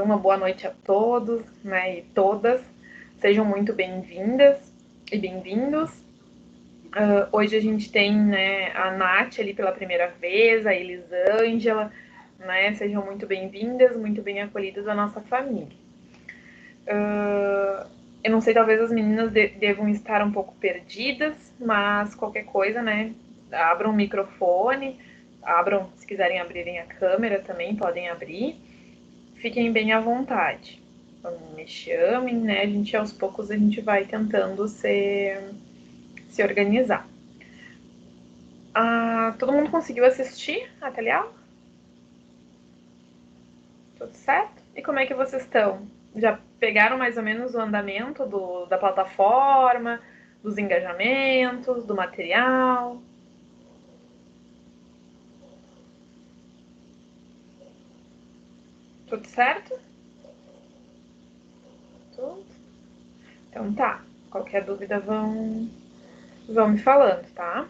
Uma boa noite a todos, né, e todas. Sejam muito bem-vindas e bem-vindos. Hoje a gente tem, né, a Nath ali pela primeira vez, a Elisângela, né? Sejam muito bem-vindas, muito bem acolhidas à nossa família. Eu não sei, talvez as meninas devam estar um pouco perdidas, mas qualquer coisa, né? Abram o microfone, abram, se quiserem abrirem a câmera também, podem abrir. Fiquem bem à vontade. Me chamem, né? A gente aos poucos a gente vai tentando se organizar. Todo mundo conseguiu assistir a teleaula? Tudo certo? E como é que vocês estão? Já pegaram mais ou menos o andamento da plataforma, dos engajamentos, do material? Tudo certo? Tudo? Então tá. Qualquer dúvida vão me falando, tá?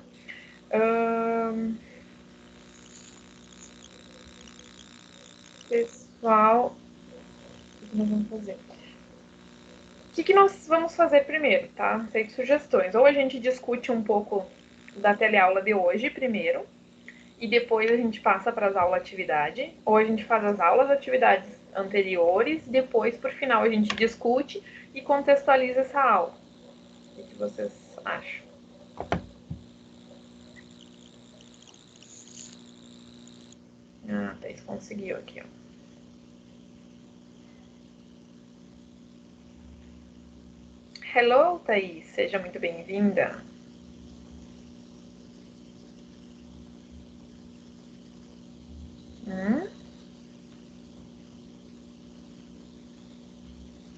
Pessoal, o que nós vamos fazer? O que nós vamos fazer primeiro, tá? Sei sugestões. Ou a gente discute um pouco da teleaula de hoje primeiro, e depois a gente passa para as aulas atividade, ou a gente faz as aulas atividades anteriores, depois, por final, a gente discute e contextualiza essa aula. O que vocês acham? Thaís conseguiu aqui, ó. Hello, Thaís, seja muito bem-vinda.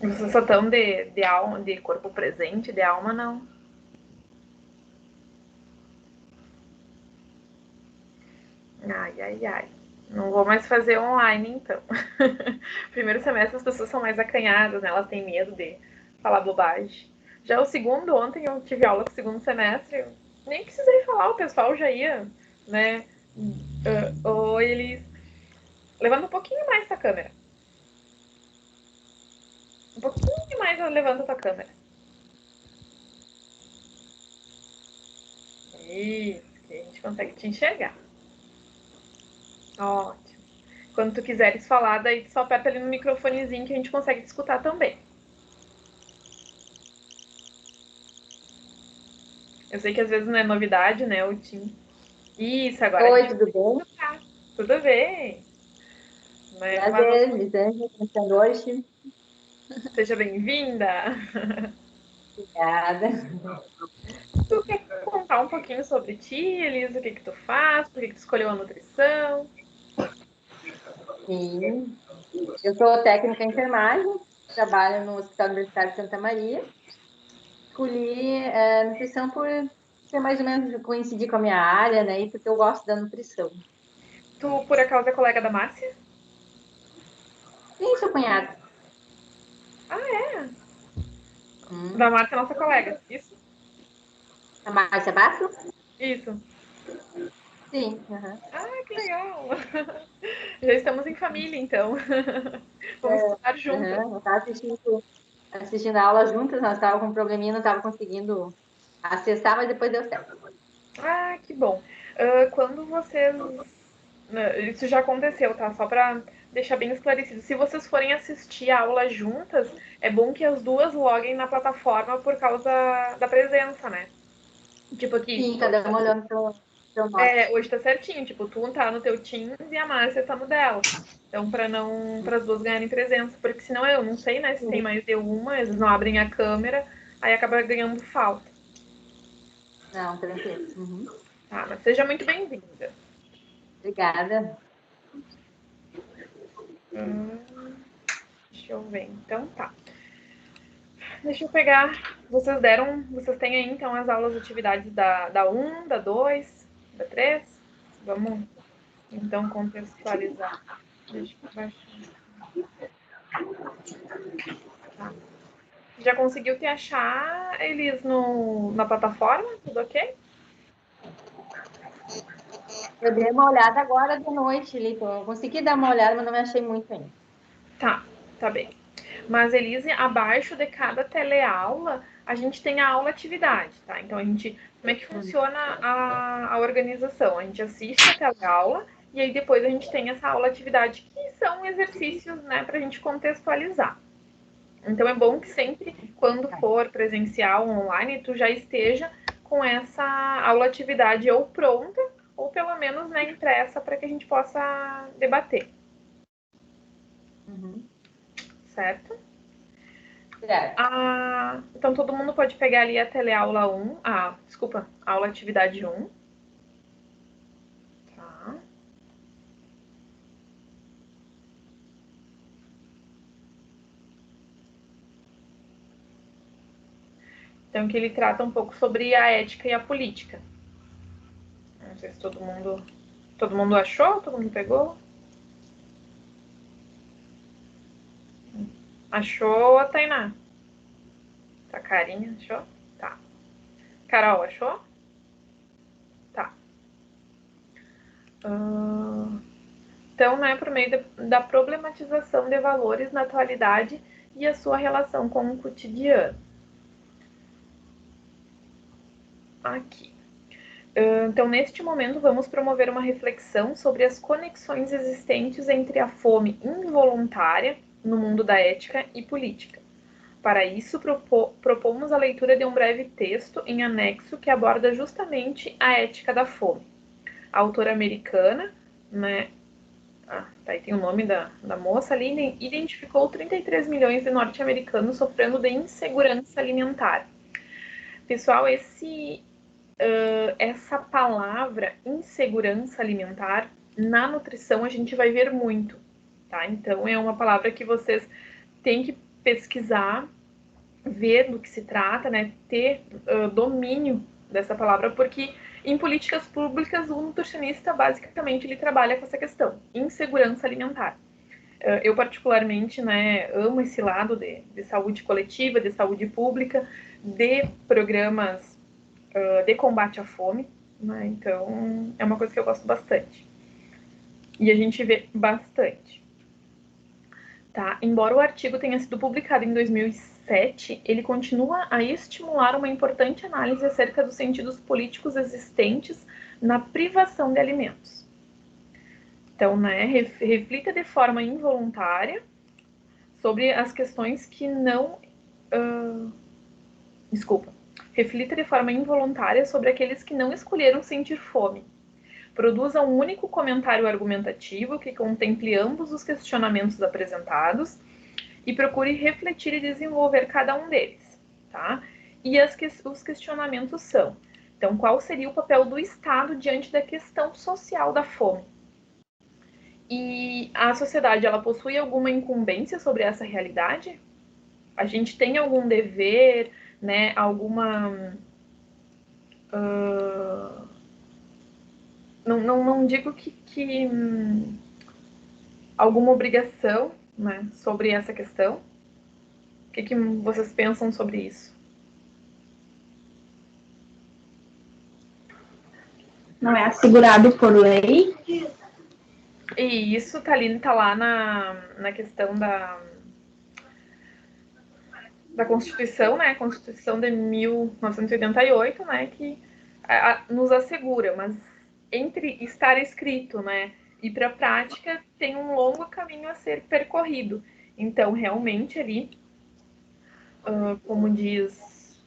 Vocês só estão de alma, de corpo presente, de alma não. Ai, ai, ai. Não vou mais fazer online, então. Primeiro semestre as pessoas são mais acanhadas, né? Elas têm medo de falar bobagem. Já o segundo, ontem eu tive aula com o segundo semestre, eu nem precisei falar, o pessoal já ia, né? Ou eles. Levanta um pouquinho mais essa câmera. Um pouquinho mais levanta tua câmera. Isso, que a gente consegue te enxergar. Ótimo. Quando tu quiseres falar, daí tu só aperta ali no microfonezinho que a gente consegue te escutar também. Eu sei que às vezes não é novidade, né, o Tim. Isso, agora a Oi, gente tudo bem? tá. Tudo bem. Né? Mas Prazer, Lisângela, começando hoje. seja bem-vinda. Obrigada. Tu quer contar um pouquinho sobre ti, Elisa? O que que tu faz? Por que que tu escolheu a nutrição? Sim, eu sou técnica em enfermagem, trabalho no Hospital Universitário de Santa Maria. Escolhi nutrição por ser mais ou menos coincidir com a minha área, né? E porque eu gosto da nutrição. Tu, por acaso, é colega da Márcia? Sim, sou cunhada. Ah, é? Da Hum. Márcia, nossa colega. Isso? A Márcia Basso? Isso. Sim. Aham. Ah, que legal. Já estamos em família, então. Vamos estudar juntas. Aham. Eu estava assistindo a aula juntas, nós estávamos com um probleminha, não estava conseguindo acessar, mas depois deu certo. Ah, que bom. Quando vocês. Isso já aconteceu, tá? Só para deixar bem esclarecido. Se vocês forem assistir a aula juntas, é bom que as duas loguem na plataforma por causa da presença, né? Tipo aqui, Sim, cada uma olhando para o seu norte. hoje tá certinho. Tipo, tu tá no teu Teams e a Márcia tá no dela. Então, para não, para as duas ganharem presença. Porque senão eu não sei, né? Se tem mais de uma, eles não abrem a câmera, aí acaba ganhando falta. Não, tranquilo. Uhum. Tá? Mas seja muito bem-vinda. Obrigada. Hum, deixa eu ver. Então tá. Deixa eu pegar. Vocês têm aí então as aulas de atividades da um, da 2, da 3. Vamos então contextualizar. Deixa eu baixar. Tá. Já conseguiu te achar eles na plataforma? Tudo ok? Eu dei uma olhada agora de noite ali, eu consegui dar uma olhada, mas não me achei muito ainda. Tá bem. Mas, Elise, abaixo de cada teleaula, a gente tem a aula-atividade, tá? Então, como é que funciona a organização? A gente assiste a teleaula e aí depois a gente tem essa aula-atividade, que são exercícios, né, para a gente contextualizar. Então, é bom que sempre, quando for presencial ou online, tu já esteja com essa aula-atividade ou pronta, ou pelo menos, né, impressa, para que a gente possa debater. Certo? Então, todo mundo pode pegar ali a teleaula 1, desculpa, a aula atividade 1. Tá. Então, que ele trata um pouco sobre a ética e a política. Não sei se todo mundo achou, todo mundo pegou. Achou, Tainá? Tá, carinha, achou? Tá. Carol, achou? Tá. Então, né, por meio da problematização de valores na atualidade e a sua relação com o cotidiano. Aqui. Então, neste momento, vamos promover uma reflexão sobre as conexões existentes entre a fome involuntária no mundo da ética e política. Para isso, propomos a leitura de um breve texto em anexo que aborda justamente a ética da fome. A autora americana, né, tá aí tem o nome da moça ali, identificou 33 milhões de norte-americanos sofrendo de insegurança alimentar. Pessoal, essa palavra insegurança alimentar, na nutrição a gente vai ver muito, tá? Então, é uma palavra que vocês têm que pesquisar, ver do que se trata, né? Ter domínio dessa palavra, porque em políticas públicas o nutricionista basicamente ele trabalha com essa questão, insegurança alimentar. Eu particularmente, né, amo esse lado de saúde coletiva, de saúde pública, de programas de combate à fome, né? Então é uma coisa que eu gosto bastante. E a gente vê bastante. Tá? Embora o artigo tenha sido publicado em 2007, ele continua a estimular uma importante análise acerca dos sentidos políticos existentes na privação de alimentos. Então, né, reflita de forma involuntária sobre as questões que não... Reflita de forma involuntária sobre aqueles que não escolheram sentir fome. Produza um único comentário argumentativo que contemple ambos os questionamentos apresentados e procure refletir e desenvolver cada um deles, tá? E os questionamentos são: então, qual seria o papel do Estado diante da questão social da fome? E a sociedade, ela possui alguma incumbência sobre essa realidade? A gente tem algum dever, né? Alguma... Não digo que alguma obrigação, né, sobre essa questão. O que vocês pensam sobre isso? Não é assegurado por lei? E isso tá lá na questão da Constituição, né? Constituição de 1988, né? Que nos assegura, mas entre estar escrito, né, e para a prática tem um longo caminho a ser percorrido. Então, realmente ali, como diz,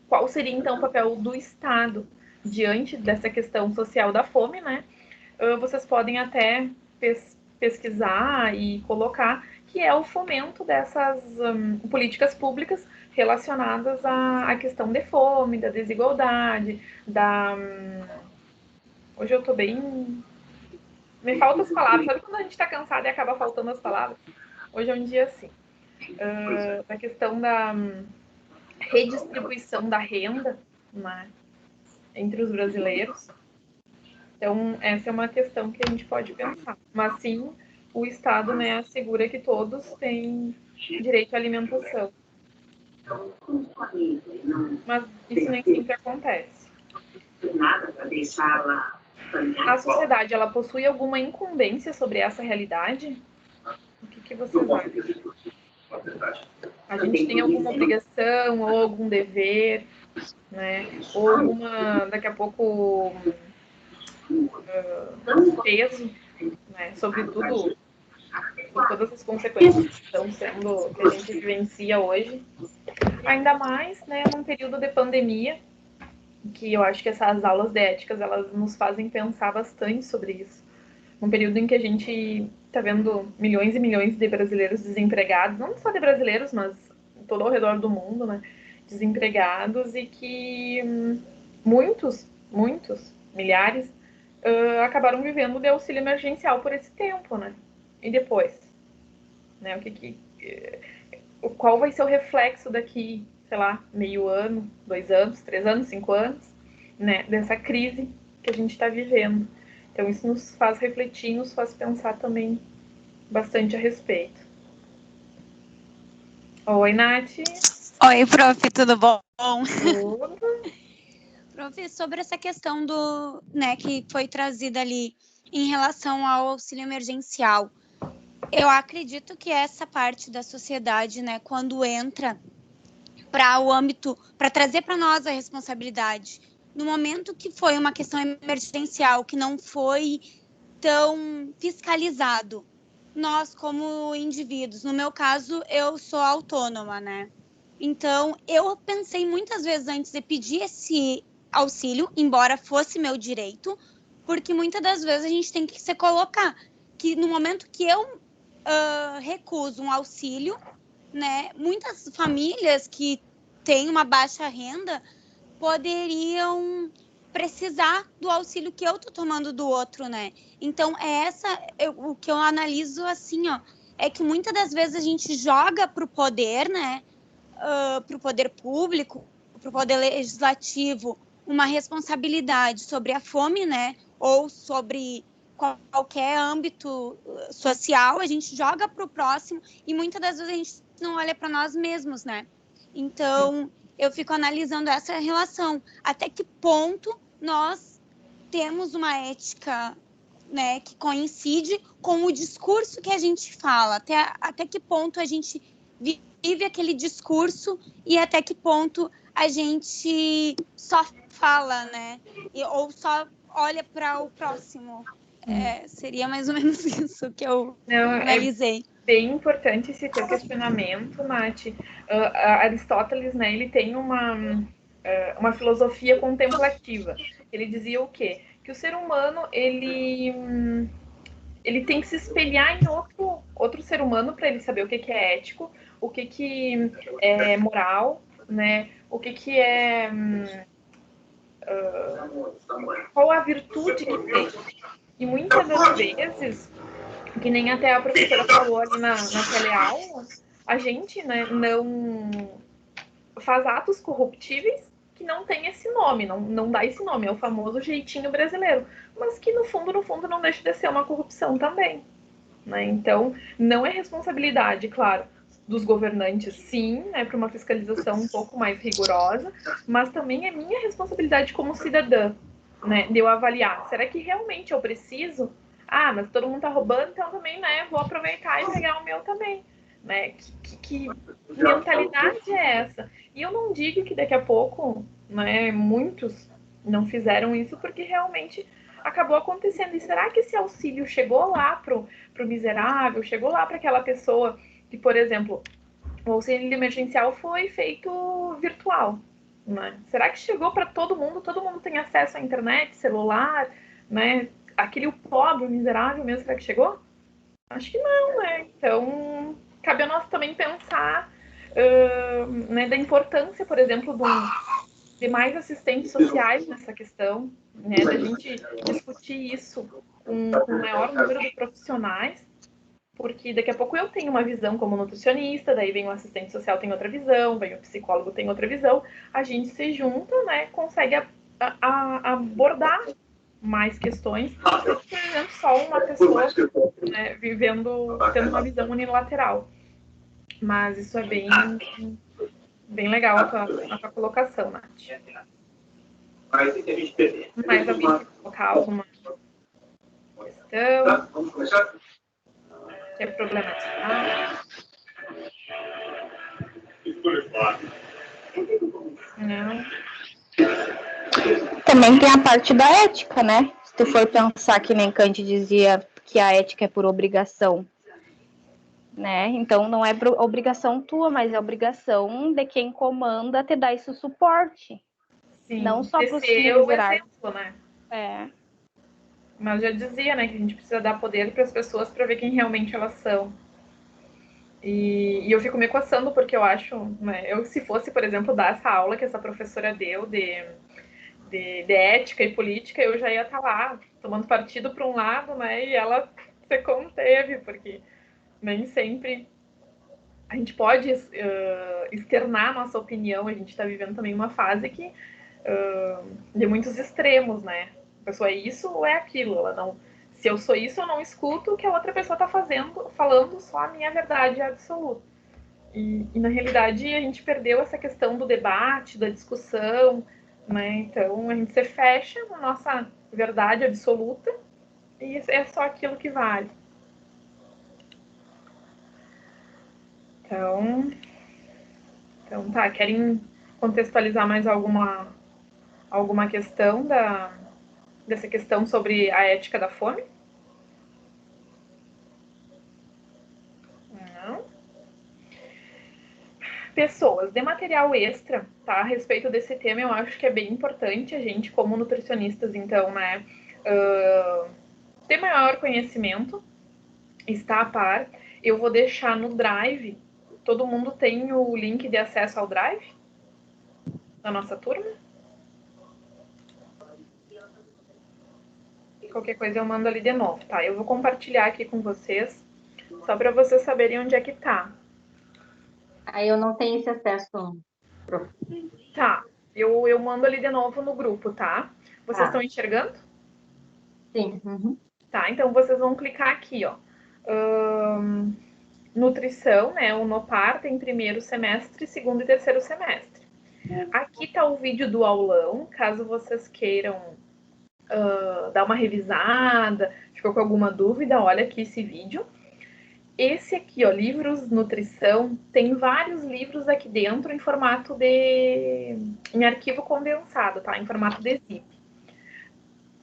qual seria então o papel do Estado diante dessa questão social da fome, né? Vocês podem até pesquisar e colocar que é o fomento dessas políticas públicas relacionadas à questão de fome, da desigualdade, Hoje eu tô bem... Me faltam as palavras. Sabe quando a gente tá cansado e acaba faltando as palavras? Hoje é um dia assim. A questão da redistribuição da renda, né, entre os brasileiros. Então, essa é uma questão que a gente pode pensar. Mas sim, o Estado, né, assegura que todos têm direito à alimentação. Mas isso nem sempre acontece. A sociedade, ela possui alguma incumbência sobre essa realidade? O que vocês acham? A gente tem alguma obrigação ou algum dever, né? Ou alguma, daqui a pouco, peso, né? Sobretudo, por todas as consequências que estão sendo, que a gente vivencia hoje. Ainda mais, né, num período de pandemia, que eu acho que essas aulas de éticas, elas nos fazem pensar bastante sobre isso. Um período em que a gente está vendo milhões e milhões de brasileiros desempregados, não só de brasileiros, mas todo ao redor do mundo, né, desempregados, e que muitos, milhares, acabaram vivendo de auxílio emergencial por esse tempo, né? E depois, né? Qual vai ser o reflexo daqui, sei lá, meio ano, 2 anos, 3 anos, 5 anos, né? Dessa crise que a gente está vivendo. Então isso nos faz refletir, nos faz pensar também bastante a respeito. Oi, Nath. Oi, prof, tudo bom? Tudo. Prof, sobre essa questão do, né, que foi trazida ali em relação ao auxílio emergencial, eu acredito que essa parte da sociedade, né, quando entra para o âmbito, para trazer para nós a responsabilidade, no momento que foi uma questão emergencial, que não foi tão fiscalizado, nós como indivíduos, no meu caso, eu sou autônoma, né? Então, eu pensei muitas vezes antes de pedir esse auxílio, embora fosse meu direito, porque muitas das vezes a gente tem que se colocar que no momento que eu recuso um auxílio, né, muitas famílias que têm uma baixa renda poderiam precisar do auxílio que eu tô tomando do outro, né? Então, o que eu analiso assim, ó, é que muitas das vezes a gente joga pro poder, né? Para o poder público, para o poder legislativo, uma responsabilidade sobre a fome, né? Ou sobre qualquer âmbito social, a gente joga para o próximo e muitas das vezes a gente não olha para nós mesmos, né? Então, eu fico analisando essa relação. Até que ponto nós temos uma ética, né, que coincide com o discurso que a gente fala? Até que ponto a gente vive aquele discurso e até que ponto a gente só fala, né? Ou só olha para o próximo. Seria mais ou menos isso que eu analisei. Bem importante esse teu questionamento, Nath. Aristóteles, né, ele tem uma filosofia contemplativa. Ele dizia o quê? Que o ser humano, ele tem que se espelhar em outro ser humano para ele saber o que é ético, o que é moral, né? O que é... qual a virtude que tem. E muitas das vezes, que nem até a professora falou ali na teleaula, a gente, né, não faz atos corruptíveis que não tem esse nome, não dá esse nome, é o famoso jeitinho brasileiro, mas que no fundo não deixa de ser uma corrupção também, né? Então, não é responsabilidade, claro, dos governantes, sim, né, para uma fiscalização um pouco mais rigorosa, mas também é minha responsabilidade como cidadã, né, de eu avaliar, será que realmente eu preciso? Ah, mas todo mundo tá roubando, então também, né, vou aproveitar e pegar o meu também, né? Que mentalidade é essa? E eu não digo que daqui a pouco, né, muitos não fizeram isso porque realmente acabou acontecendo. E será que esse auxílio chegou lá pro miserável, chegou lá para aquela pessoa que, por exemplo, o auxílio emergencial foi feito virtual, né? Será que chegou para todo mundo? Todo mundo tem acesso à internet, celular, né? Aquele pobre, o miserável mesmo, será que chegou? Acho que não, né? Então, cabe a nós também pensar, né, da importância, por exemplo, de mais assistentes sociais nessa questão, né, da gente discutir isso com o maior número de profissionais, porque daqui a pouco eu tenho uma visão como nutricionista, daí vem o assistente social tem outra visão, vem o psicólogo tem outra visão, a gente se junta, né, consegue abordar mais questões, por exemplo, só uma pessoa, né, tendo uma visão unilateral. Mas isso é bem legal a tua colocação, Nath. Mais alguém quer colocar alguma questão? Quer problematizar? Não. Também tem a parte da ética, né? Se tu for pensar que nem Kant dizia que a ética é por obrigação, né? Então não é obrigação tua, mas é obrigação de quem comanda te dar esse suporte. Sim, Não só para os ser filhos o exemplo, né? É. Mas já dizia, né, que a gente precisa dar poder para as pessoas para ver quem realmente elas são. E eu fico me coçando porque eu acho, né, se fosse, por exemplo, dar essa aula que essa professora deu de ética e política, eu já ia estar lá tomando partido para um lado, né, e ela se conteve, porque nem sempre a gente pode externar nossa opinião. A gente está vivendo também uma fase que de muitos extremos, né? A pessoa é isso ou é aquilo. Ela não, se eu sou isso, eu não escuto o que a outra pessoa está falando só a minha verdade absoluta. E na realidade a gente perdeu essa questão do debate, da discussão, né? Então a gente se fecha na nossa verdade absoluta e é só aquilo que vale. Então tá, querem contextualizar mais alguma questão dessa questão sobre a ética da fome? Não. Pessoas de material extra, tá? A respeito desse tema, eu acho que é bem importante a gente, como nutricionistas, então, né, ter maior conhecimento, estar a par. Eu vou deixar no Drive. Todo mundo tem o link de acesso ao Drive da nossa turma? Qualquer coisa eu mando ali de novo, tá? Eu vou compartilhar aqui com vocês, só para vocês saberem onde é que tá. Aí eu não tenho esse acesso. Tá, eu mando ali de novo no grupo, tá? Vocês estão enxergando? Sim. Uhum. Tá, então vocês vão clicar aqui, ó. Nutrição, né? O NOPAR tem primeiro semestre, segundo e terceiro semestre. Aqui tá o vídeo do aulão, caso vocês queiram dar uma revisada, ficou com alguma dúvida, olha aqui esse vídeo. Esse aqui, ó, livros nutrição, tem vários livros aqui dentro em arquivo condensado, tá? Em formato de zip.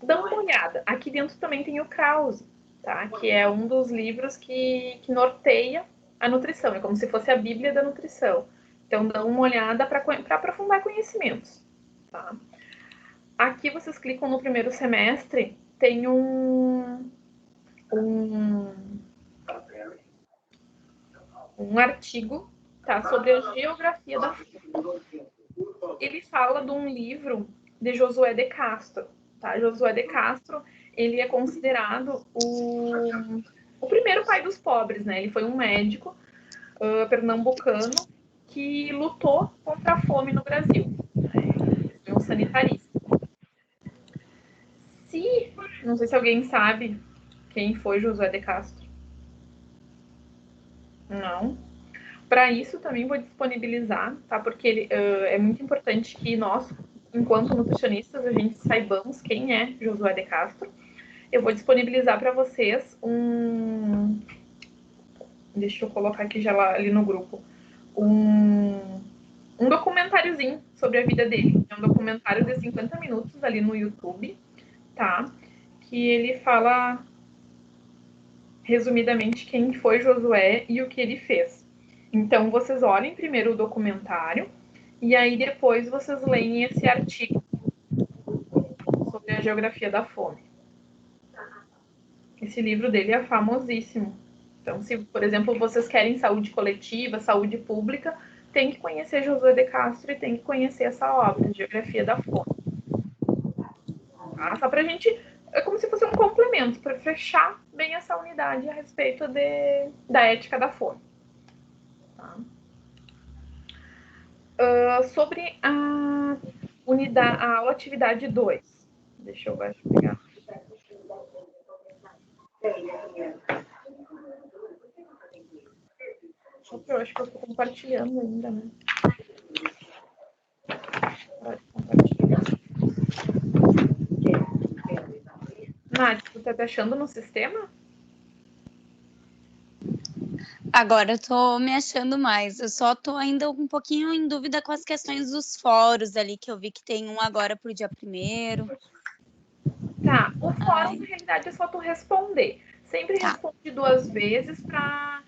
Dá uma olhada. Aqui dentro também tem o Krause, tá? Que é um dos livros que norteia a nutrição. É como se fosse a Bíblia da nutrição. Então, dá uma olhada para aprofundar conhecimentos, tá? Aqui vocês clicam no primeiro semestre, tem um artigo, tá, sobre a geografia da fome. Ele fala de um livro de Josué de Castro, tá? Josué de Castro, ele é considerado o primeiro pai dos pobres, né? Ele foi um médico pernambucano que lutou contra a fome no Brasil. Ele foi um sanitarista. Não sei se alguém sabe quem foi Josué de Castro. Não. Para isso também vou disponibilizar, tá? Porque ele, é muito importante que nós, enquanto nutricionistas, a gente saibamos quem é Josué de Castro. Eu vou disponibilizar para vocês deixa eu colocar aqui já ali no grupo. Um documentáriozinho sobre a vida dele. É um documentário de 50 minutos ali no YouTube, tá? Que ele fala resumidamente quem foi Josué e o que ele fez. Então, vocês olhem primeiro o documentário e aí depois vocês leem esse artigo sobre a geografia da fome. Esse livro dele é famosíssimo. Então, se, por exemplo, vocês querem saúde coletiva, saúde pública, tem que conhecer Josué de Castro e tem que conhecer essa obra, Geografia da Fome. Tá? Só para a gente, é como se fosse um complemento, para fechar bem essa unidade a respeito da ética da fome. Tá? Sobre a aula atividade 2. Deixa eu pegar. Eu acho que eu estou compartilhando ainda, né? Pode compartilhar. Nath, tu tá te achando no sistema? Agora eu tô me achando mais. Eu só tô ainda um pouquinho em dúvida com as questões dos fóruns ali, que eu vi que tem um agora pro dia 1º. Tá, o fórum, Ai. na realidade, é só tu responder. Sempre Tá. responde 2 vezes para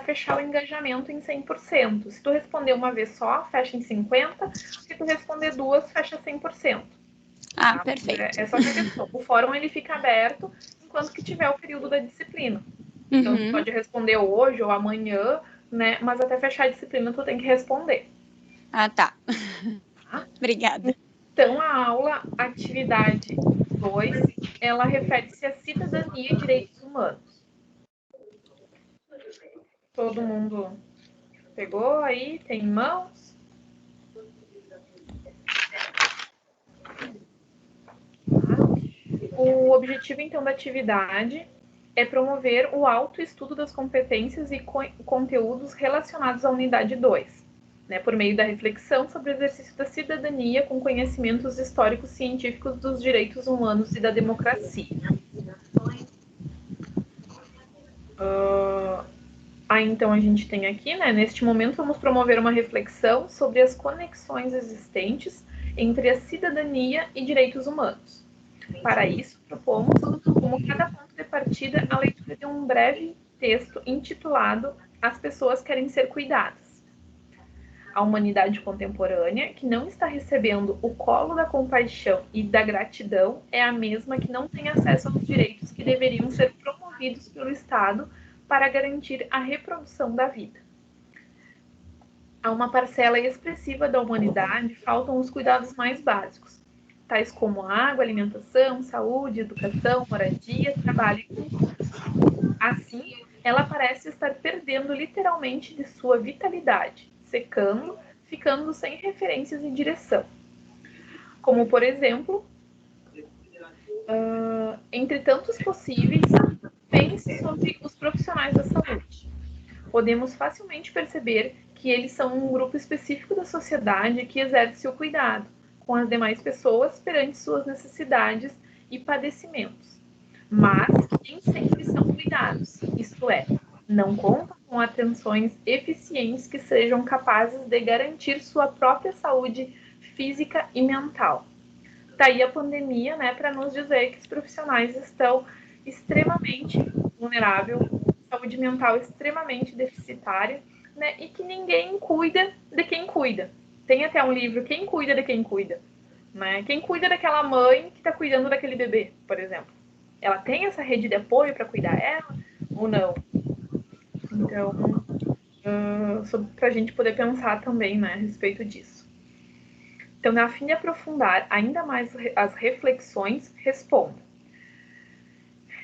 fechar o engajamento em 100%. Se tu responder uma vez só, fecha em 50%. Se tu responder 2, fecha 100%. Ah, Tá? perfeito. É só essa questão. O fórum ele fica aberto enquanto que tiver o período da disciplina. Então, tu pode responder hoje ou amanhã, né? Mas até fechar a disciplina, tu tem que responder. Ah, tá. Tá? Obrigada. Então, a aula atividade 2, ela refere-se à cidadania e direitos humanos. Todo mundo pegou aí? Tem em mãos? O objetivo, então, da atividade é promover o autoestudo das competências e conteúdos relacionados à unidade 2, né, por meio da reflexão sobre o exercício da cidadania com conhecimentos históricos científicos dos direitos humanos e da democracia. Então, a gente tem aqui, né, neste momento, vamos promover uma reflexão sobre as conexões existentes entre a cidadania e direitos humanos. Para isso, propomos, como cada ponto de partida, a leitura de um breve texto intitulado As Pessoas Querem Ser Cuidadas. A humanidade contemporânea, que não está recebendo o colo da compaixão e da gratidão, é a mesma que não tem acesso aos direitos que deveriam ser promovidos pelo Estado para garantir a reprodução da vida. A uma parcela expressiva da humanidade faltam os cuidados mais básicos, tais como água, alimentação, saúde, educação, moradia, trabalho e cultura. Assim, ela parece estar perdendo literalmente de sua vitalidade, secando, ficando sem referências e direção. Como, por exemplo, entre tantos possíveis, pense sobre os profissionais da saúde. Podemos facilmente perceber que eles são um grupo específico da sociedade que exerce o cuidado com as demais pessoas perante suas necessidades e padecimentos, mas que nem sempre são cuidados, isto é, não contam com atenções eficientes que sejam capazes de garantir sua própria saúde física e mental. Tá aí a pandemia, né, para nos dizer que os profissionais estão extremamente vulneráveis, saúde mental extremamente deficitária, né, e que ninguém cuida de quem cuida. Tem até um livro, Quem Cuida de Quem Cuida, né? Quem cuida daquela mãe que está cuidando daquele bebê, por exemplo. Ela tem essa rede de apoio para cuidar ela ou não? Então, para a gente poder pensar também, né, a respeito disso. Então, a fim de aprofundar ainda mais as reflexões, responda: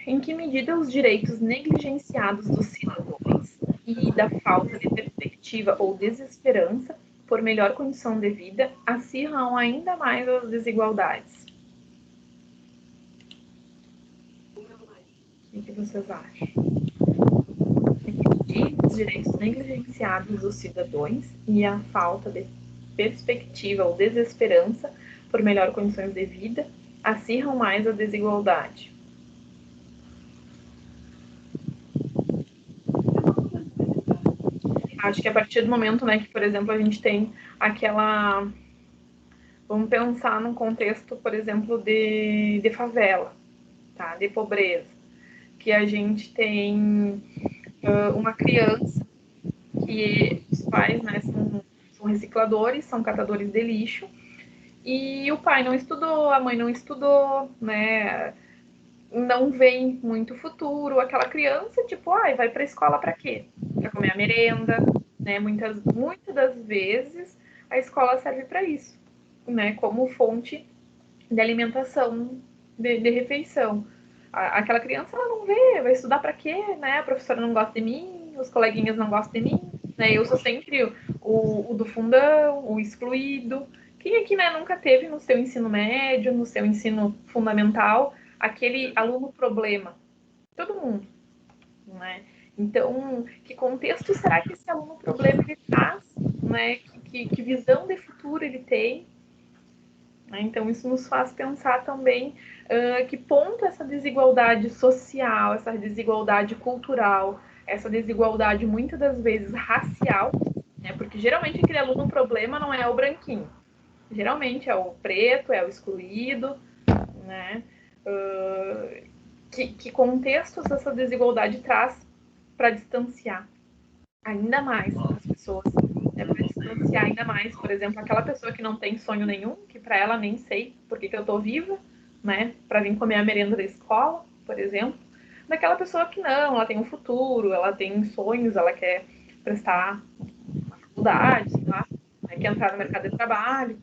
em que medida os direitos negligenciados dos cidadãos e da falta de perspectiva ou desesperança por melhor condição de vida acirram ainda mais as desigualdades? O que vocês acham? Em que medida os direitos negligenciados dos cidadãos e a falta de perspectiva ou desesperança por melhor condições de vida acirram mais a desigualdade? Acho que a partir do momento, né, que, por exemplo, a gente tem aquela... Vamos pensar num contexto, por exemplo, de favela, tá? De pobreza. Que a gente tem uma criança que os pais, né, são recicladores, são catadores de lixo, e o pai não estudou, a mãe não estudou, né? Não vem muito futuro. Aquela criança, tipo, vai para a escola para quê? Para comer a merenda, né? Muitas das vezes a escola serve para isso, né? Como fonte de alimentação, de refeição. Aquela criança, ela não vê, vai estudar para quê, né? A professora não gosta de mim, os coleguinhas não gostam de mim, né? Eu sou sempre o do fundão, o excluído. Quem aqui, né, nunca teve no seu ensino médio, no seu ensino fundamental, aquele aluno problema? Todo mundo, né? Então, que contexto será que esse aluno problema ele traz, né? Que visão de futuro ele tem? Então, isso nos faz pensar também que ponto essa desigualdade social, essa desigualdade cultural, essa desigualdade, muitas das vezes racial, né? Porque geralmente aquele aluno, o problema não é o branquinho, geralmente é o preto, é o excluído, né? Que contextos essa desigualdade traz para distanciar ainda mais as pessoas, né? Para distanciar ainda mais, por exemplo, aquela pessoa que não tem sonho nenhum, que para ela nem sei por que eu tô viva, né? Para vir comer a merenda da escola, por exemplo, daquela pessoa que não, ela tem um futuro, ela tem sonhos, ela quer prestar uma faculdade, sei lá, né? Quer entrar no mercado de trabalho.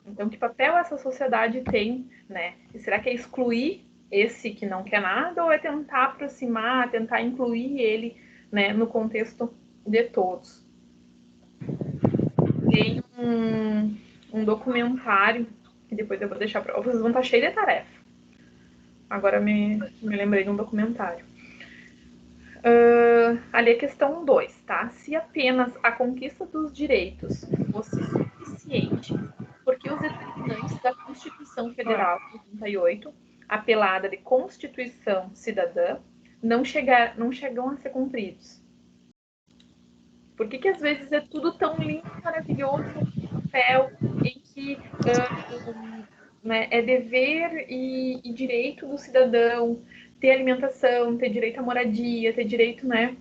Então, que papel essa sociedade tem, né? E será que é excluir esse que não quer nada ou é tentar aproximar, tentar incluir ele, né, no contexto de todos? Tem um documentário que depois eu vou deixar para vocês, vão estar cheios de tarefa. Agora me lembrei de um documentário. Ali a questão 2, tá? Se apenas a conquista dos direitos fosse suficiente, porque os determinantes da Constituição Federal de 88, apelada de Constituição Cidadã, não chegam a ser cumpridos? Por que às vezes é tudo tão lindo, maravilhoso no papel, em que né, é dever e direito do cidadão ter alimentação, ter direito à moradia, ter direito, né,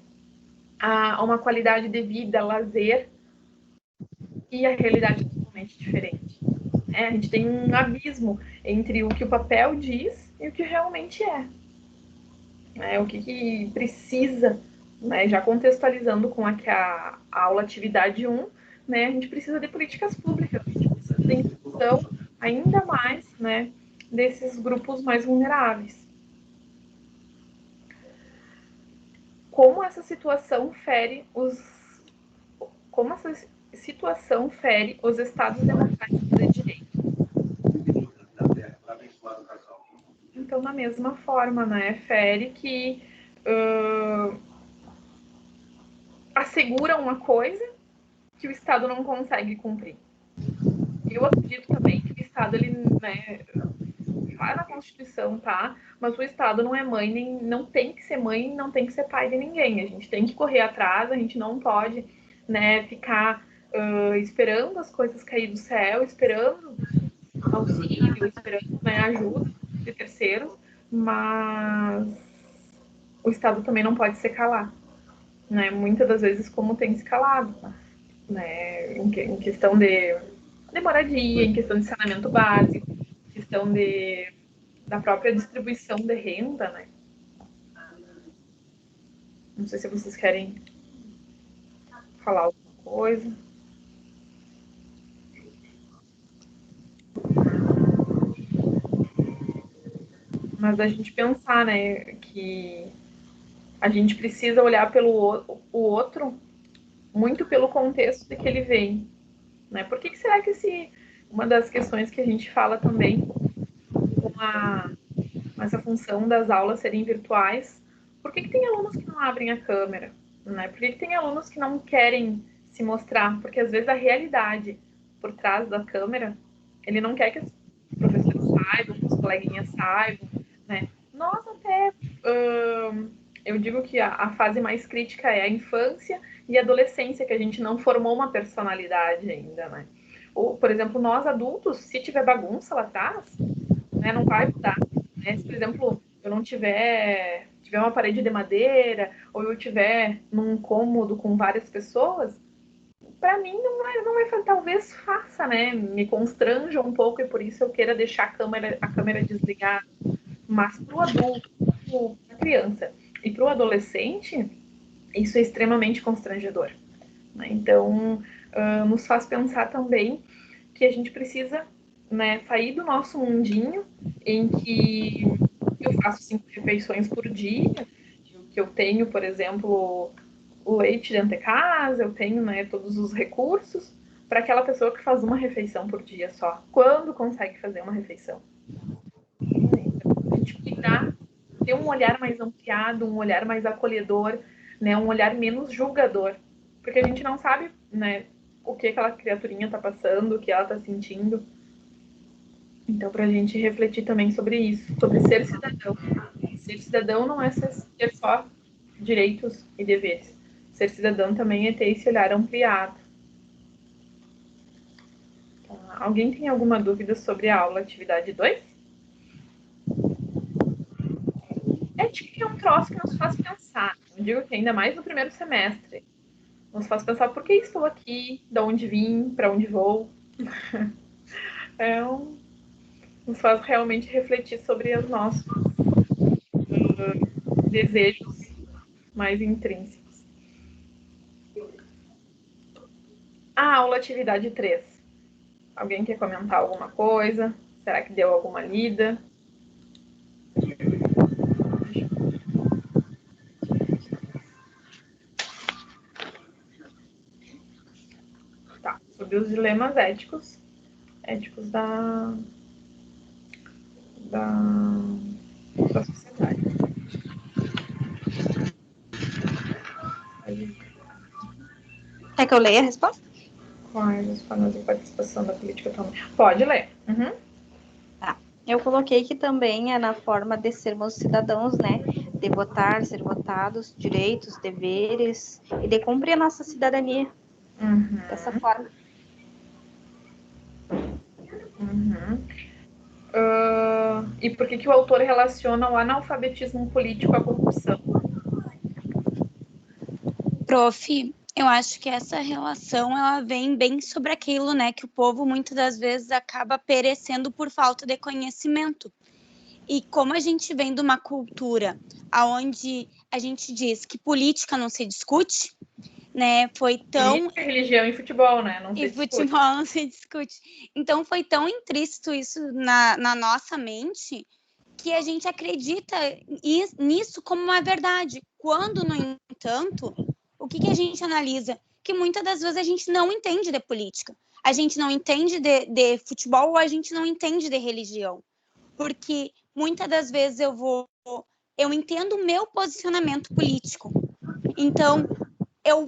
a uma qualidade de vida, lazer, e a realidade é totalmente diferente. A gente tem um abismo entre o que o papel diz e o que realmente é. O que precisa, né, já contextualizando com a aula atividade 1, né, a gente precisa de políticas públicas, a gente precisa de inclusão ainda mais, né, desses grupos mais vulneráveis. Como essa situação fere os Estados democráticos de direito? Então, da mesma forma, né, fere que assegura uma coisa que o Estado não consegue cumprir. Eu acredito também que o Estado, ele, né, tá na Constituição, tá? Mas o Estado não é mãe, nem não tem que ser mãe, não tem que ser pai de ninguém. A gente tem que correr atrás, a gente não pode, né, ficar esperando as coisas cair do céu, esperando auxílio, esperando, né, ajuda de terceiros, mas o Estado também não pode se calar, né? Muitas das vezes, como tem se calado, né? Em questão de moradia, em questão de saneamento básico, em questão da própria distribuição de renda, né? Não sei se vocês querem falar alguma coisa. Mas a gente pensar, né, que a gente precisa olhar pelo o outro muito pelo contexto de que ele vem, né? Por que será que uma das questões que a gente fala também com essa função das aulas serem virtuais, por que tem alunos que não abrem a câmera, né? Por que tem alunos que não querem se mostrar? Porque às vezes a realidade por trás da câmera, ele não quer que os professores saibam, que os coleguinhas saibam, né? Nós até eu digo que a fase mais crítica é a infância e a adolescência, que a gente não formou uma personalidade ainda, né? Ou, por exemplo, nós adultos, se tiver bagunça lá atrás, né, não vai mudar. Né? Se, por exemplo, eu não tiver uma parede de madeira, ou eu tiver num cômodo com várias pessoas, para mim não vai, talvez faça, né? Me constranja um pouco e por isso eu queira deixar a câmera desligada. Mas para o adulto, para a criança e para o adolescente, isso é extremamente constrangedor. Né? Então, nos faz pensar também que a gente precisa, né, sair do nosso mundinho em que eu faço 5 refeições por dia, que eu tenho, por exemplo, o leite dentro de casa, eu tenho, né, todos os recursos, para aquela pessoa que faz uma refeição por dia só. Quando consegue fazer uma refeição? Então, a gente cuidar, ter um olhar mais ampliado, um olhar mais acolhedor, né, um olhar menos julgador, porque a gente não sabe, né, o que aquela criaturinha está passando, o que ela está sentindo. Então, para a gente refletir também sobre isso, sobre ser cidadão. Ser cidadão não é ser só direitos e deveres. Ser cidadão também é ter esse olhar ampliado. Tá. Alguém tem alguma dúvida sobre a aula atividade 2? Ética é um troço que nos faz pensar. Eu digo que ainda mais no primeiro semestre. Nos faz pensar por que estou aqui, de onde vim, para onde vou. Nos faz realmente refletir sobre os nossos desejos mais intrínsecos. A aula atividade 3. Alguém quer comentar alguma coisa? Será que deu alguma lida? Tá, sobre os dilemas éticos da sociedade. Quer que eu leia a resposta? Quais os formas de participação da política também? Pode ler. Uhum. Tá. Eu coloquei que também é na forma de sermos cidadãos, né? De votar, ser votados, direitos, deveres e de cumprir a nossa cidadania dessa forma. E por que o autor relaciona o analfabetismo político à corrupção? Prof, eu acho que essa relação ela vem bem sobre aquilo, né, que o povo muitas das vezes acaba perecendo por falta de conhecimento. E como a gente vem de uma cultura onde a gente diz que política não se discute, né, foi tão... Política, religião e futebol, né? Não se discute. Futebol não se discute. Então foi tão intrínseco isso na nossa mente que a gente acredita nisso como uma verdade. Quando, no entanto, o que a gente analisa? Que muitas das vezes a gente não entende de política. A gente não entende de futebol ou a gente não entende de religião. Porque muitas das vezes eu entendo o meu posicionamento político. Então,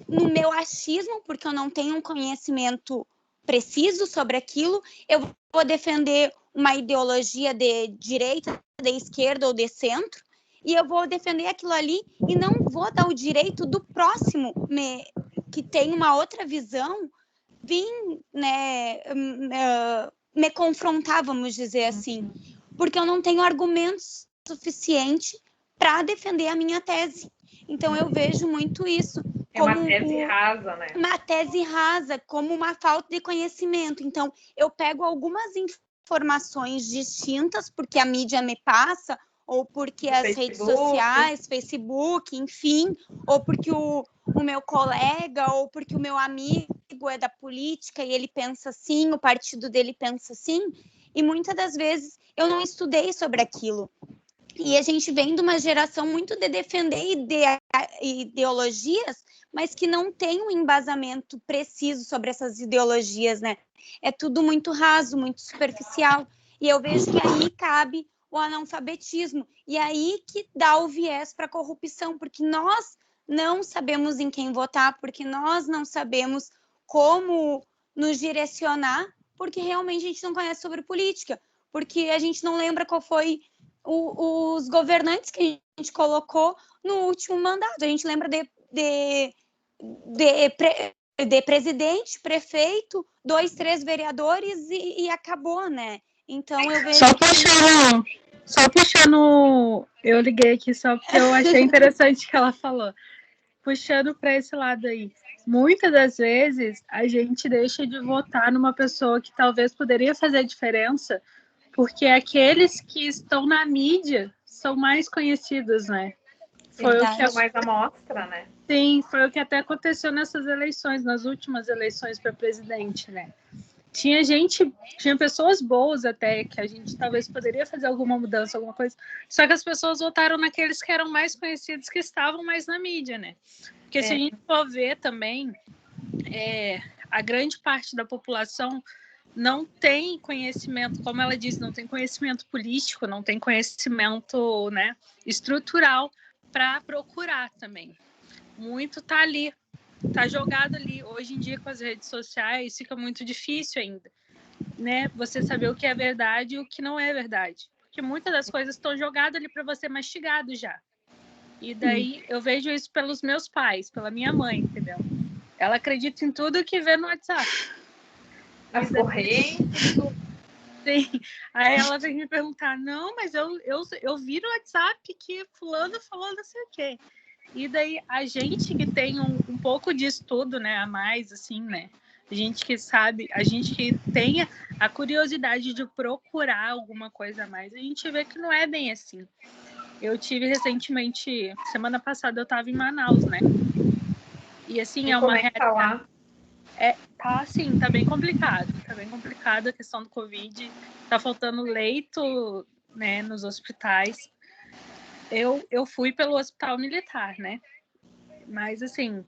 no meu achismo, porque eu não tenho um conhecimento preciso sobre aquilo, eu vou defender uma ideologia de direita, de esquerda ou de centro, e eu vou defender aquilo ali e não vou dar o direito do próximo que tem uma outra visão vir, né, me confrontar, vamos dizer assim, porque eu não tenho argumentos suficientes para defender a minha tese. Então eu vejo muito isso. É uma tese rasa, né? Uma tese rasa, como uma falta de conhecimento. Então, eu pego algumas informações distintas, porque a mídia me passa, ou porque as redes sociais, Facebook, enfim, ou porque o meu colega, ou porque o meu amigo é da política e ele pensa assim, o partido dele pensa assim, e muitas das vezes eu não estudei sobre aquilo. E a gente vem de uma geração muito de defender ideologias, mas que não tem um embasamento preciso sobre essas ideologias, né? É tudo muito raso, muito superficial. E eu vejo que aí cabe o analfabetismo. E aí que dá o viés para a corrupção, porque nós não sabemos em quem votar, porque nós não sabemos como nos direcionar, porque realmente a gente não conhece sobre política, porque a gente não lembra qual foi os governantes que a gente colocou no último mandato. A gente lembra de presidente, prefeito, 2, 3 vereadores e acabou, né? Então eu vejo Só puxando, eu liguei aqui só porque eu achei interessante o que ela falou. Puxando para esse lado aí. Muitas das vezes a gente deixa de votar numa pessoa que talvez poderia fazer diferença, porque aqueles que estão na mídia são mais conhecidos, né? Foi o que mais amostra, né? Sim, foi o que até aconteceu nessas eleições, nas últimas eleições para presidente, né? Tinha pessoas boas até, que a gente talvez poderia fazer alguma mudança, alguma coisa, só que as pessoas votaram naqueles que eram mais conhecidos, que estavam mais na mídia, né? Porque se a gente for ver também, a grande parte da população não tem conhecimento, como ela disse, não tem conhecimento político, não tem conhecimento, né, estrutural para procurar também. Muito tá ali, tá jogado ali. Hoje em dia, com as redes sociais, fica muito difícil ainda, né, você saber o que é verdade e o que não é verdade. Porque muitas das coisas estão jogadas ali para você mastigado já. E daí eu vejo isso pelos meus pais, pela minha mãe, entendeu? Ela acredita em tudo que vê no WhatsApp. As correntes. Sim. Aí ela vem me perguntar, não, mas eu vi no WhatsApp que fulano falou não sei o quê. E daí a gente que tem um pouco de estudo, né, a mais, assim, né? A gente que sabe, a gente que tem a curiosidade de procurar alguma coisa a mais, a gente vê que não é bem assim. Eu tive recentemente, semana passada eu estava em Manaus, né? E assim, é uma realidade. Tá lá? Tá assim, tá bem complicado a questão do Covid, tá faltando leito, né, nos hospitais. Eu fui pelo hospital militar, né? Mas assim,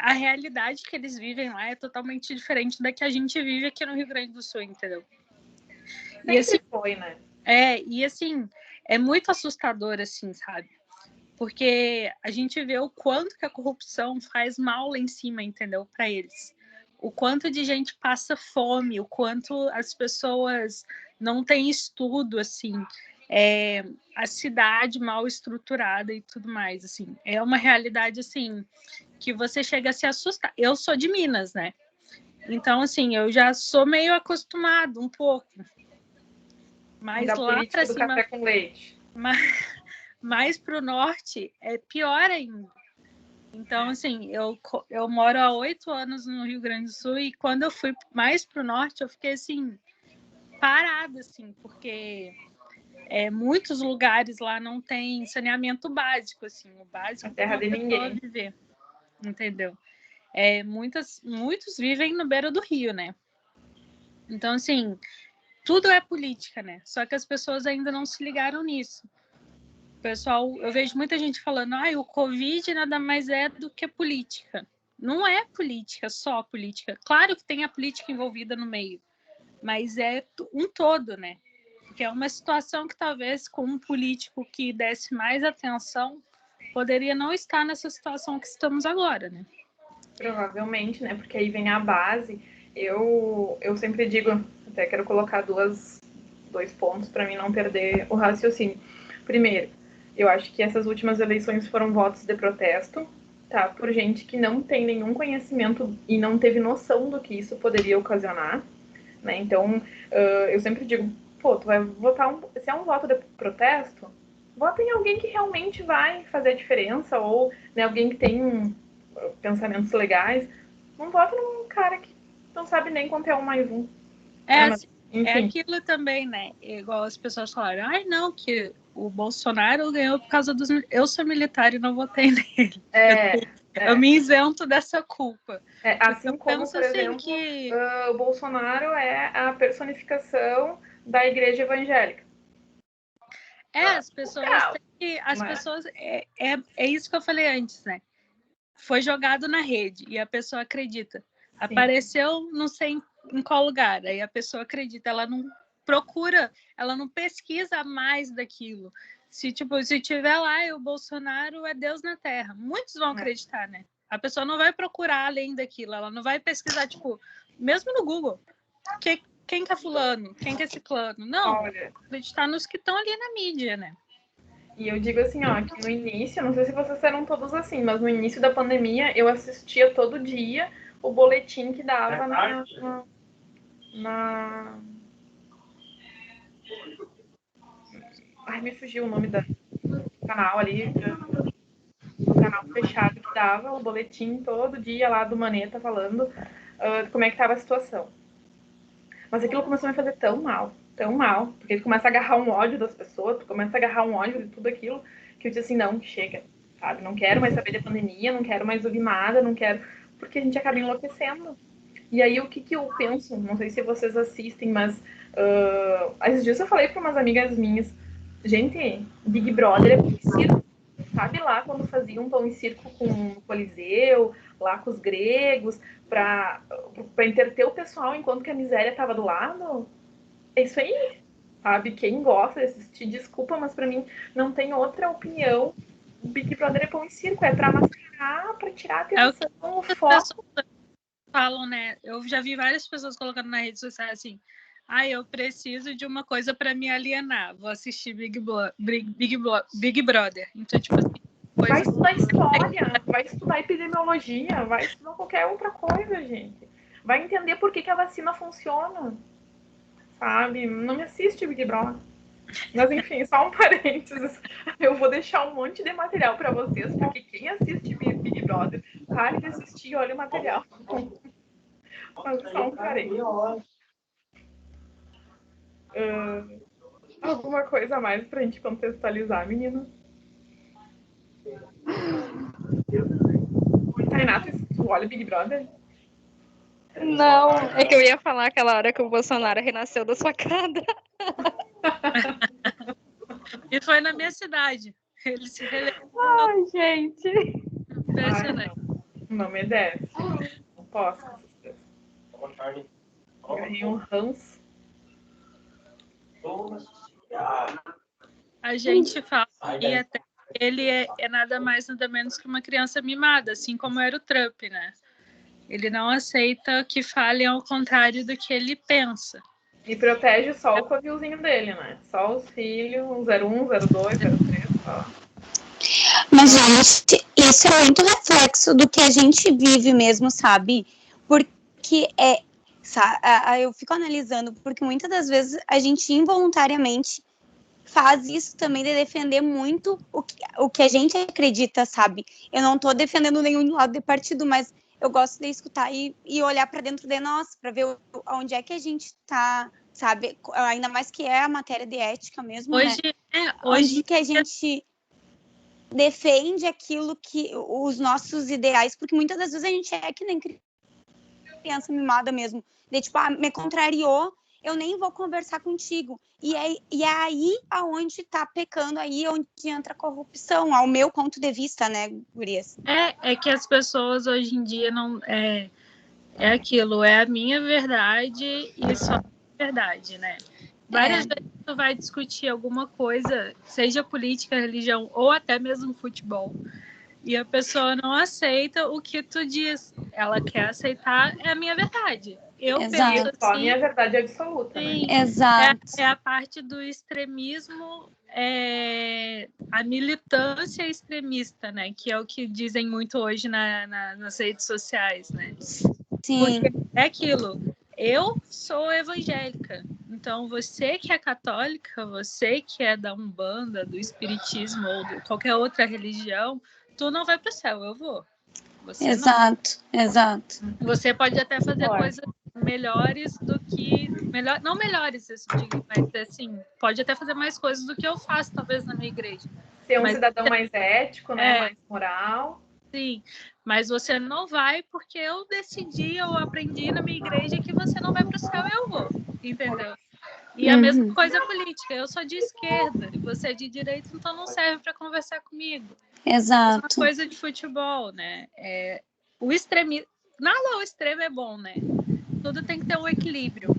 a realidade que eles vivem lá é totalmente diferente da que a gente vive aqui no Rio Grande do Sul, entendeu? Sempre assim, foi, né? E assim, é muito assustador, assim, sabe? Porque a gente vê o quanto que a corrupção faz mal lá em cima, entendeu? Para eles. O quanto de gente passa fome, o quanto as pessoas não têm estudo, assim. A cidade mal estruturada e tudo mais, assim. É uma realidade, assim, que você chega a se assustar. Eu sou de Minas, né? Então, assim, eu já sou meio acostumado um pouco. Mas da lá para do cima... café com leite. Mais para o norte é pior ainda. Então, assim, eu moro há 8 anos no Rio Grande do Sul e quando eu fui mais para o norte, eu fiquei, assim, parada, assim, porque muitos lugares lá não tem saneamento básico, assim, o básico A terra de ninguém. Viver, entendeu? Muitos vivem no beira do rio, né? Então, assim, tudo é política, né? Só que as pessoas ainda não se ligaram nisso. Pessoal, eu vejo muita gente falando, o Covid nada mais é do que política. Não é política, só política. Claro que tem a política envolvida no meio, mas é um todo, né? Porque é uma situação que talvez com um político que desse mais atenção, poderia não estar nessa situação que estamos agora, né? Provavelmente, né? Porque aí vem a base. Eu sempre digo, até quero colocar dois pontos para mim não perder o raciocínio. Primeiro, eu acho que essas últimas eleições foram votos de protesto, tá? Por gente que não tem nenhum conhecimento e não teve noção do que isso poderia ocasionar, né? Então, eu sempre digo, pô, tu vai votar se é um voto de protesto, vota em alguém que realmente vai fazer a diferença ou, né, alguém que tem pensamentos legais. Não vota num cara que não sabe nem quanto é 1 mais 1. É aquilo também, né? Igual as pessoas falaram, não, que o Bolsonaro ganhou por causa dos... Eu sou militar e não votei nele. Eu me isento dessa culpa. Assim como, por exemplo, o Bolsonaro é a personificação da igreja evangélica. As pessoas têm que... pessoas... É isso que eu falei antes, né? Foi jogado na rede e a pessoa acredita. Sim. Apareceu, não sei em qual lugar, aí a pessoa acredita, ela não procura, ela não pesquisa mais daquilo. Se tiver lá e o Bolsonaro é Deus na Terra, muitos vão acreditar, né? A pessoa não vai procurar além daquilo, ela não vai pesquisar, mesmo no Google, quem que é fulano, quem que é ciclano. Não, acreditar nos que estão ali na mídia, né? E eu digo assim, que no início, não sei se vocês eram todos assim, mas no início da pandemia eu assistia todo dia o boletim que dava na... Ai, me fugiu o nome do canal ali, do canal fechado que dava o boletim todo dia lá do Maneta falando como é que tava a situação. Mas aquilo começou a me fazer tão mal, porque tu começa a agarrar um ódio das pessoas, tu começa a agarrar um ódio de tudo aquilo, que eu disse assim, não, chega, sabe? Não quero mais saber da pandemia, não quero mais ouvir nada, não quero... Porque a gente acaba enlouquecendo. E aí, o que eu penso? Não sei se vocês assistem, mas... esses dias eu falei para umas amigas minhas, gente, Big Brother é pão e circo. Sabe lá quando faziam pão e circo com o Coliseu, lá com os gregos, para entreter o pessoal enquanto que a miséria estava do lado? É isso aí, sabe? Quem gosta de assistir, desculpa, mas para mim não tem outra opinião. Big Brother é pão e circo, é para mascarar, para tirar a atenção, o foco. Falam, né? Eu já vi várias pessoas colocando na rede social assim, eu preciso de uma coisa para me alienar, vou assistir Big Brother. Então, assim, Vai estudar história, vai estudar epidemiologia, vai estudar qualquer outra coisa, gente. Vai entender por que a vacina funciona, sabe? Não me assiste Big Brother. Mas enfim, só um parênteses. Eu vou deixar um monte de material para vocês, porque quem assiste Big Brother, pare de assistir e olha o material. Mas só um parênteses. Alguma coisa a mais pra gente contextualizar, menina? Tainá, tu olha Big Brother? Não, é que eu ia falar aquela hora que o Bolsonaro renasceu da sua facada. E foi na minha cidade. Ele se reelegeu. Ai, gente. Impressionante. Não me desce. Não posso. Ganhei um ranço. A gente fala que até ele é nada mais, nada menos que uma criança mimada, assim como era o Trump, né? Ele não aceita que falem ao contrário do que ele pensa. E protege só o covilzinho dele, né? Só os filhos, 01, 02, 03, só. Mas, gente, isso é muito reflexo do que a gente vive mesmo, sabe? Porque eu fico analisando, porque muitas das vezes a gente involuntariamente faz isso também de defender muito o que a gente acredita, sabe? Eu não tô defendendo nenhum lado de partido, mas eu gosto de escutar e olhar para dentro de nós, para ver onde é que a gente tá, sabe? Ainda mais que é a matéria de ética mesmo, Hoje, né? hoje Onde que a gente defende aquilo que os nossos ideais, porque muitas das vezes a gente é que nem criança mimada mesmo, de tipo, me contrariou, eu nem vou conversar contigo. E é aí aonde tá pecando, aí onde entra a corrupção, ao meu ponto de vista, né, gurias? É que as pessoas hoje em dia não... É aquilo, é a minha verdade e só a verdade, né? Várias vezes tu vai discutir alguma coisa, seja política, religião ou até mesmo futebol, e a pessoa não aceita o que tu diz. Ela quer aceitar a minha verdade. Eu penso Só a assim, minha verdade absoluta, sim, né? Exato. É a parte do extremismo, a militância extremista, né? Que é o que dizem muito hoje nas redes sociais, né? Sim. Porque é aquilo. Eu sou evangélica, então você que é católica, você que é da Umbanda, do Espiritismo ou de qualquer outra religião, tu não vai para o céu, eu vou. Você Exato. não. Você pode até fazer coisas melhores do que... não melhores, isso digo, mas assim, pode até fazer mais coisas do que eu faço, talvez, na minha igreja. Ser um cidadão mais ético, né? Mais moral. Sim, mas você não vai porque eu decidi, eu aprendi na minha igreja que você não vai para o céu, eu vou, entendeu? E a mesma coisa política, eu sou de esquerda e você é de direita, então não serve para conversar comigo. Exato. Mesma coisa de futebol, né? O extremismo, nada ao extremo é bom, né? Tudo tem que ter um equilíbrio.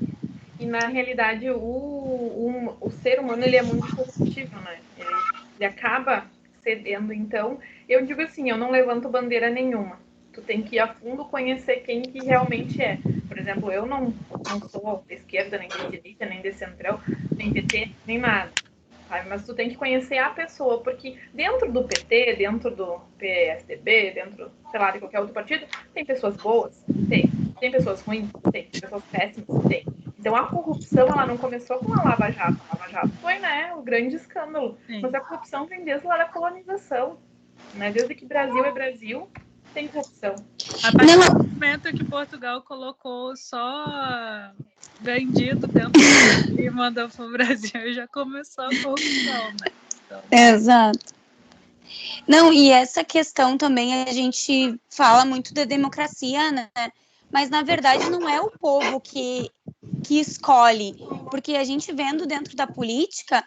E na realidade o ser humano ele é muito corruptível, né? Ele acaba cedendo. Então, eu digo assim, eu não levanto bandeira nenhuma. Tu tem que ir a fundo conhecer quem que realmente é. Por exemplo, eu não sou de esquerda, nem de direita, nem de centrão, nem PT, nem nada. Sabe? Mas tu tem que conhecer a pessoa, porque dentro do PT, dentro do PSDB, dentro, sei lá, de qualquer outro partido, tem pessoas boas? Tem. Tem pessoas ruins? Tem. Tem pessoas péssimas? Tem. Então a corrupção, ela não começou com a Lava Jato. A Lava Jato foi, né, o grande escândalo. Sim. Mas a corrupção vem desde lá da colonização. Né? Desde que Brasil é Brasil, tem corrupção. A partir do momento que Portugal colocou só vendido dentro e mandou para o Brasil, já começou a corrupção, né? Então... Exato. Não, e essa questão também, a gente fala muito de democracia, né? Mas, na verdade, não é o povo que escolhe. Porque a gente vendo dentro da política,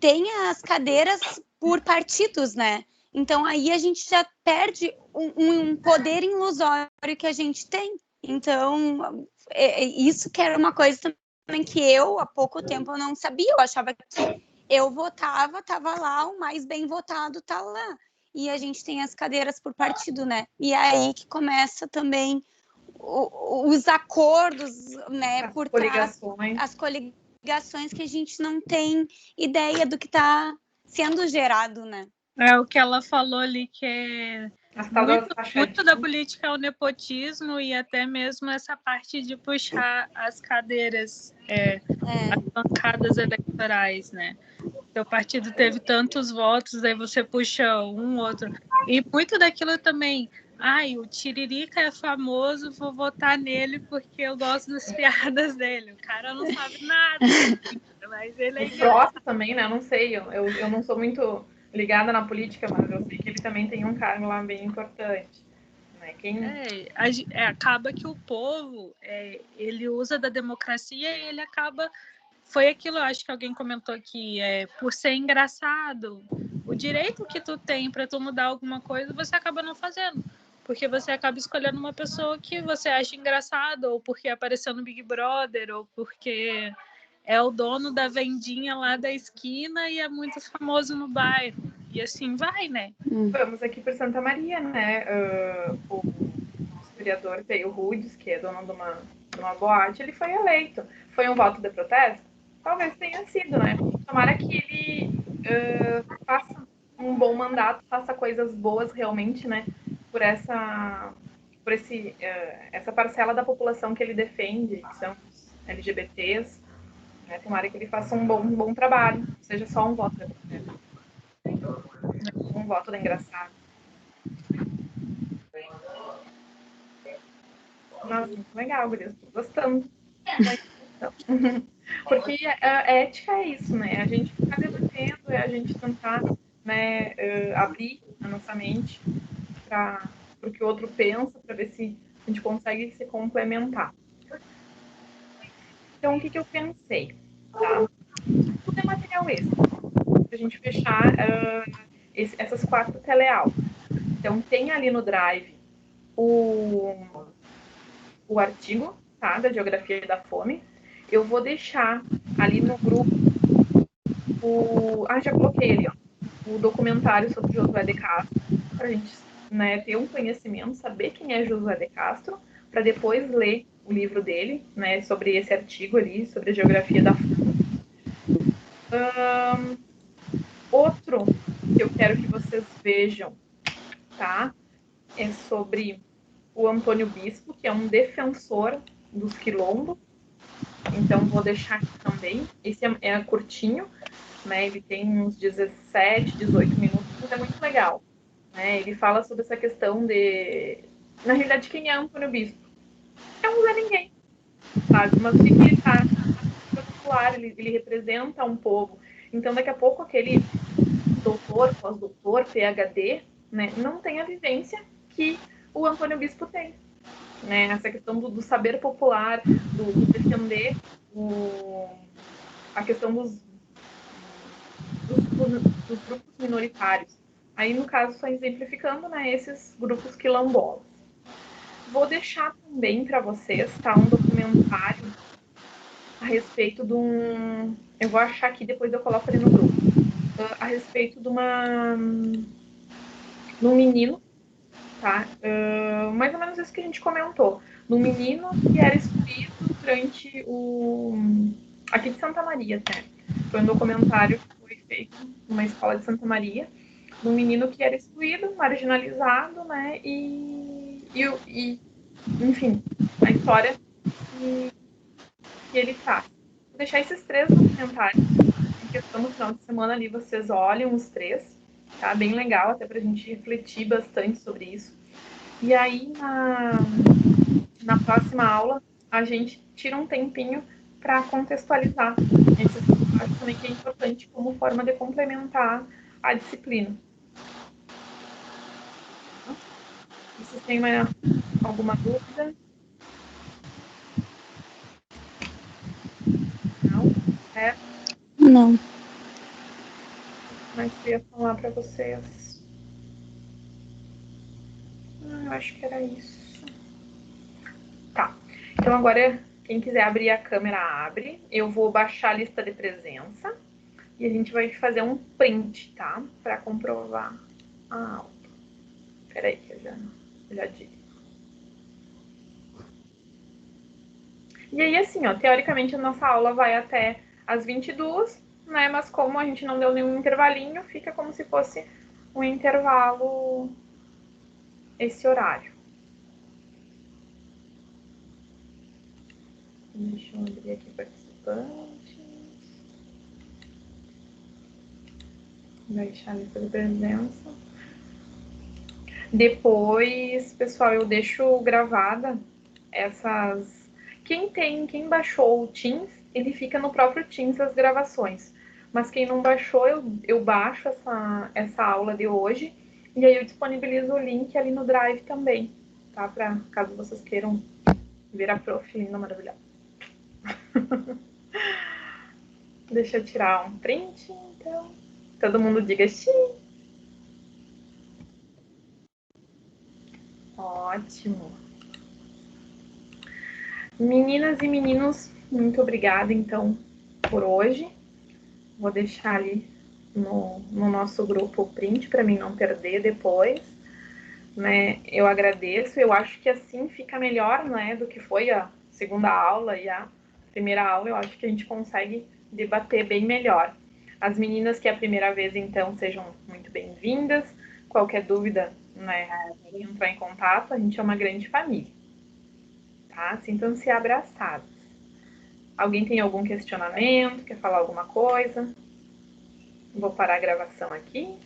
tem as cadeiras por partidos, né? Então, aí a gente já perde um poder ilusório que a gente tem. Então, isso que era uma coisa também que eu, há pouco tempo, eu não sabia. Eu achava que eu votava, estava lá, o mais bem votado está lá. E a gente tem as cadeiras por partido, né? E é aí que começa também os acordos, né? As por coligações. trás, as coligações que a gente não tem ideia do que está sendo gerado, né? É o que ela falou ali, que é muito da política é o nepotismo e até mesmo essa parte de puxar as cadeiras, as bancadas eleitorais, né? Seu partido teve tantos votos, aí você puxa um outro. E muito daquilo também. Ai, o Tiririca é famoso, vou votar nele porque eu gosto das piadas dele. O cara não sabe nada, mas ele é engraçado também, né? Não sei, eu não sou muito ligada na política, mas eu sei que ele também tem um cargo lá bem importante. Né? Acaba que o povo, ele usa da democracia e ele acaba... Foi aquilo, acho que alguém comentou aqui, por ser engraçado, o direito que tu tem para tu mudar alguma coisa, você acaba não fazendo. Porque você acaba escolhendo uma pessoa que você acha engraçada, ou porque apareceu no Big Brother, ou porque é o dono da vendinha lá da esquina e é muito famoso no bairro. E assim vai, né? Vamos aqui para Santa Maria, né? O vereador Peio Rudes, que é dono de uma boate, ele foi eleito. Foi um voto de protesto? Talvez tenha sido, né? Tomara que ele faça um bom mandato, faça coisas boas realmente, né? Por essa parcela da população que ele defende, que são os LGBTs. Né? Tomara que ele faça um bom trabalho, seja só um voto de protesto. Um voto de engraçado. Nossa, muito legal, Gurias. Tô gostando. Porque a ética é isso, né? A gente ficar debatendo, é a gente tentar, né, abrir a nossa mente para o que o outro pensa, para ver se a gente consegue se complementar. Então, o que eu pensei? Tá? Tudo é material extra. Para a gente fechar essas 4 teleaulas. Então, tem ali no Drive o artigo, tá? Da Geografia da Fome. Eu vou deixar ali no grupo já coloquei ali, ó, o documentário sobre Josué de Castro, para a gente, né, ter um conhecimento, saber quem é Josué de Castro, para depois ler o livro dele, né, sobre esse artigo ali, sobre a geografia da fome. Outro que eu quero que vocês vejam, tá? É sobre o Antônio Bispo, que é um defensor dos quilombos. Então, vou deixar aqui também. Esse é curtinho, né? Ele tem uns 17, 18 minutos, mas é muito legal. Né? Ele fala sobre essa questão de... Na realidade, quem é Antônio Bispo? É um Zé Ninguém, sabe? Mas o que ele faz? Popular, ele representa um povo. Então, daqui a pouco, aquele doutor, pós-doutor, PhD, né, não tem a vivência que o Antônio Bispo tem. Né? Essa questão do saber popular, do defender a questão dos grupos minoritários. Aí, no caso, só exemplificando, né, esses grupos quilombolas. Vou deixar também para vocês, tá, um documentário a respeito de um... Eu vou achar aqui, depois eu coloco ali no grupo. A respeito de um menino, tá? Mais ou menos isso que a gente comentou. De um menino que era excluído durante aqui de Santa Maria, até. Foi um documentário que foi feito numa escola de Santa Maria, de um menino que era excluído, marginalizado, né? E enfim, a história que ele traz. Vou deixar esses 3 documentários em questão no final de semana ali, vocês olhem os 3, tá? Bem legal, até pra gente refletir bastante sobre isso. E aí, na próxima aula, a gente tira um tempinho para contextualizar esses conteúdos também, que é importante como forma de complementar a disciplina. Vocês têm alguma dúvida? Não? Não. Mas eu ia falar para vocês. Eu acho que era isso. Tá. Então agora, quem quiser abrir a câmera, abre. Eu vou baixar a lista de presença. E a gente vai fazer um print, tá? Para comprovar a aula. Peraí, que eu já digo. E aí, assim, ó, teoricamente a nossa aula vai até as 22, né? Mas como a gente não deu nenhum intervalinho, fica como se fosse um intervalo esse horário. Deixa eu abrir aqui participantes. Deixar a lista de presença. Depois, pessoal, eu deixo gravada essas... Quem baixou o Teams, ele fica no próprio Teams as gravações. Mas quem não baixou, eu baixo essa aula de hoje e aí eu disponibilizo o link ali no Drive também, tá? Pra caso vocês queiram ver a prof linda, maravilhosa. Deixa eu tirar um print, então. Todo mundo diga sim. Ótimo. Meninas e meninos, muito obrigada, então, por hoje. Vou deixar ali no nosso grupo o print para mim não perder depois, né? Eu agradeço, eu acho que assim fica melhor, né, do que foi a segunda aula e a primeira aula. Eu acho que a gente consegue debater bem melhor. As meninas que é a primeira vez, então, sejam muito bem-vindas. Qualquer dúvida, né, entrar em contato, a gente é uma grande família, tá? Sintam-se abraçados. Alguém tem algum questionamento? Quer falar alguma coisa? Vou parar a gravação aqui.